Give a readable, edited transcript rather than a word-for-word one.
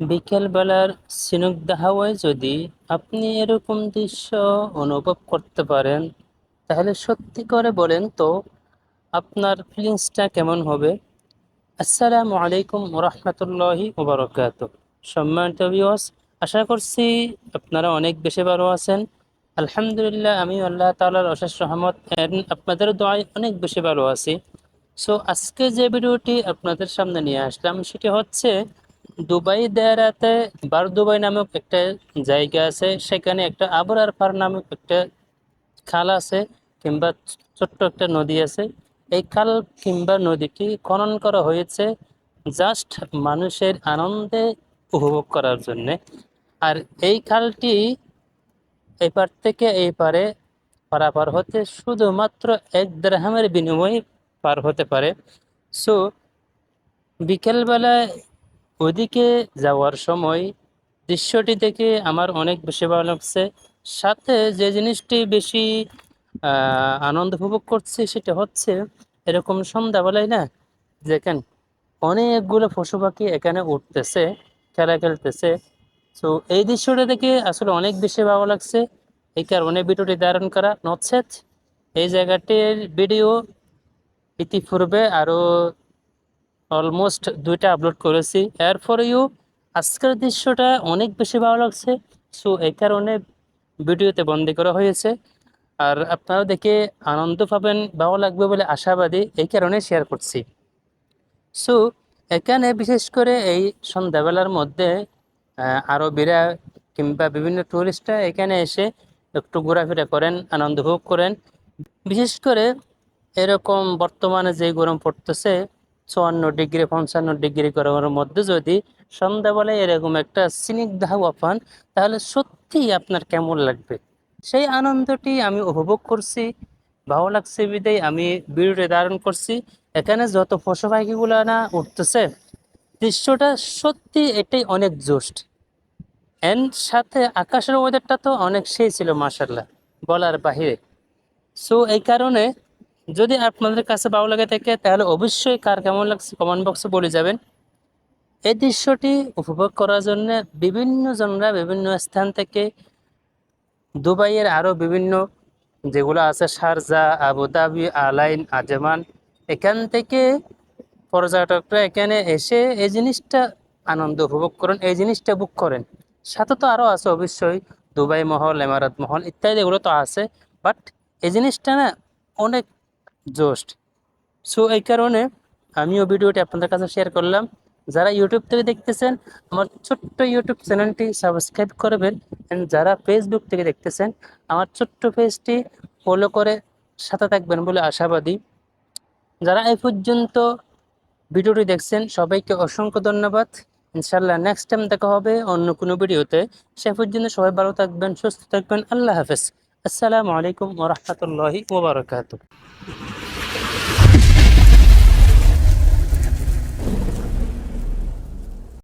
বিকেলবেলার স্নিগ্ধ হাওয়ায় যদি আপনি এরকম দৃশ্য অনুভব করতে পারেন, তাহলে সত্যি করে বলেন তো আপনার ফিলিংসটা কেমন হবে? আসসালামু আলাইকুম রহমতুল্লাহি ওবরাকাতুহ। সম্মানিত ভিউয়ার্স, আশা করছি আপনারা অনেক বেশি ভালো আছেন। আলহামদুলিল্লাহ, আমি আল্লাহ তাআলার অশেষ রহমত আপনাদের দোয়ায় অনেক বেশি ভালো আছি। সো আজকে যে ভিডিওটি আপনাদের সামনে নিয়ে আসলাম সেটি হচ্ছে দুবাই দেরাতে বার দুবাই নামক একটা জায়গা আছে, সেখানে একটা আবরার পার নামক একটা খাল আছে কিংবা ছোট্ট একটা নদী আছে। এই খাল কিংবা নদীটি খনন করা হয়েছে জাস্ট মানুষের আনন্দে উপভোগ করার জন্যে। আর এই খালটি এপার থেকে এই পারে পারাপার হতে শুধুমাত্র 1 দিরহামের বিনিময়ে পার হতে পারে। সো বিকেলবেলায় ওদিকে যাওয়ার সময় দৃশ্যটি দেখে আমার অনেক বেশি ভালো লাগছে। সাথে যে জিনিসটি বেশি আনন্দ উপভোগ করছি সেটা হচ্ছে এরকম সন্ধ্যাবেলায় না, দেখেন অনেকগুলো পশু পাখি এখানে উঠতেছে, খেলা খেলতেছে। তো এই দৃশ্যটা দেখে আসলে অনেক বেশি ভালো লাগছে। এই কারণে ভিডিওটি ধারণ করা নচেত এই জায়গাটির ভিডিও ইতিপূর্বে আরও অলমোস্ট 2টা আপলোড করেছি। এরপরেও আজকের দৃশ্যটা অনেক বেশি ভালো লাগছে। সো এই কারণে ভিডিওতে বন্দি করা হয়েছে। আর আপনারা দেখে আনন্দ পাবেন, ভালো লাগবে বলে আশাবাদী, এই কারণে শেয়ার করছি। সো এখানে বিশেষ করে এই সন্ধ্যাবেলার মধ্যে আরবিরা কিংবা বিভিন্ন টুরিস্টরা এখানে এসে একটু ঘোরাফেরা করেন, আনন্দ উপভোগ করেন। বিশেষ করে এরকম বর্তমানে যে গরম পড়তেছে 54 ডিগ্রি 55 ডিগ্রি গরমের মধ্যে যদি সন্ধ্যাবেলায় এরকম একটা স্নিগ্ধ হাওয়া পান, তাহলে সত্যিই আপনার কেমন লাগবে। সেই আনন্দটি আমি উপভোগ করছি, ভালো লাগছে বিদায় আমি ভিডিওটি ধারণ করছি। এখানে যত পশু পাখিগুলো না উঠতেছে, দৃশ্যটা সত্যি এটাই অনেক জোস্ট। এন্ড সাথে আকাশের ওয়েদারটা তো অনেক সেই ছিল মাশাআল্লাহ, বলার বাহিরে। সো এই কারণে যদি আপনাদের কাছে ভালো লাগে থাকে, তাহলে অবশ্যই কার কেমন লাগছে কমেন্ট বক্সে বলে যাবেন। এই দৃশ্যটি উপভোগ করার জন্য বিভিন্ন জনরা বিভিন্ন স্থান থেকে দুবাইয়ের আরও বিভিন্ন যেগুলো আছে শারজা, আবুধাবি, আলাইন, আজমান, এখান থেকে পর্যটকরা এখানে এসে এই জিনিসটা আনন্দ উপভোগ করেন, এই জিনিসটা বুক করেন। সাথে তো আরও আছে অবশ্যই দুবাই মহল, এমারাত মহল ইত্যাদি, এগুলো তো আছে। বাট এই জিনিসটা না অনেক জোস্ট। সো এই কারণে আমিও ভিডিওটি আপনাদের কাছে শেয়ার করলাম। যারা ইউটিউব থেকে দেখতেছেন, আমার ছোট্ট ইউটিউব চ্যানেলটি সাবস্ক্রাইব করবেন। অ্যান্ড যারা ফেসবুক থেকে দেখতেছেন, আমার ছোট্ট পেজটি ফলো করে সাথে থাকবেন বলে আশাবাদী। যারা এই পর্যন্ত ভিডিওটি দেখছেন সবাইকে অসংখ্য ধন্যবাদ। ইনশাল্লাহ নেক্সট টাইম দেখা হবে অন্য কোনো ভিডিওতে। সে পর্যন্ত সবাই ভালো থাকবেন, সুস্থ থাকবেন। আল্লাহ হাফেজ। আসসালামু আলাইকুম ওয়া রাহমাতুল্লাহি ওয়া বারাকাতুহু।